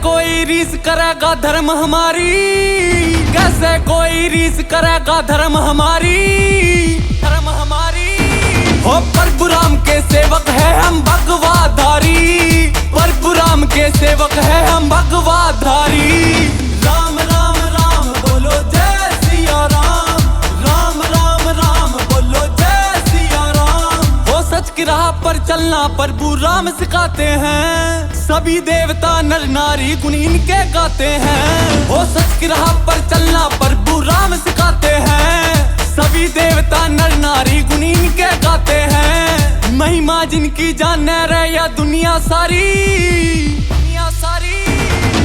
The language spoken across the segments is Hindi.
कोई रीस करेगा धर्म हमारी, कैसे कोई रीस करेगा धर्म हमारी, धर्म हमारी। हो प्रभु राम के सेवक है हम भगवाधारी, प्रभु राम के सेवक है हम भगवाधारी। राम राम राम बोलो जय सिया राम, राम राम राम बोलो जय सिया राम। वो सच की राह पर चलना प्रभु राम सिखाते हैं, सभी देवता नर नारी गुण इनके गाते हैं। वो सच की राह पर चलना प्रभु राम सिखाते हैं, सभी देवता नर नारी गुण इनके गाते हैं। महिमा जिनकी जाने रहे या दुनिया सारी, दुनिया सारी।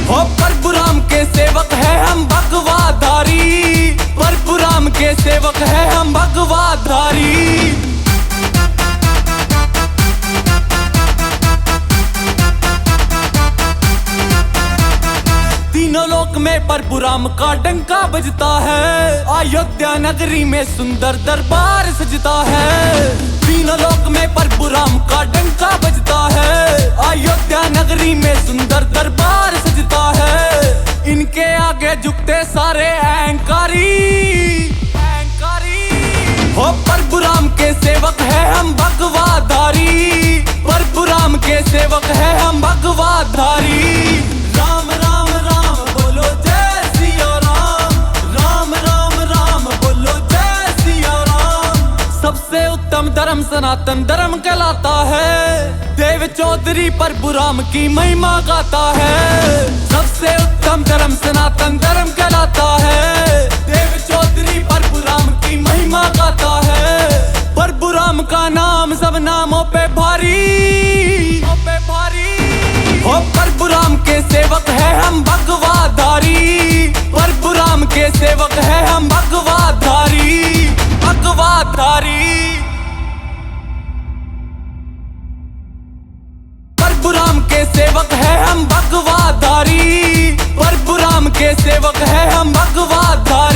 हो प्रभु राम के सेवक है हम भगवाधारी, प्रभु राम के सेवक है हम भगवाधारी। तीनों लोक में प्रभु राम का डंका बजता है, अयोध्या नगरी में सुंदर दरबार सजता है। तीनों लोक में प्रभु राम का डंका बजता है, अयोध्या नगरी में सुंदर दरबार सजता है। इनके आगे झुकते सारे अहंकारी, अहंकारी। हो प्रभु राम के सेवक है हम भगवाधारी, प्रभु राम के सेवक है हम भगवाधारी। राम राम राम बोलो जय सिया राम, राम राम राम बोलो जय सिया राम। सबसे उत्तम धर्म सनातन धर्म कहलाता है, देव चौधरी प्रभु राम की महिमा गाता है। सबसे उत्तम धर्म सनातन धर्म कहलाता है, देव चौधरी प्रभु राम की महिमा गाता है। प्रभु राम का नाम सब नामों पे भारी, पे भारी। हो प्रभु राम के सेवक है हम भगवाधारी, प्रभु राम के सेवक है हम भगवाधारी, भगवाधारी। प्रभु राम के सेवक है हम भगवाधारी, प्रभु राम के सेवक है हम भगवाधारी।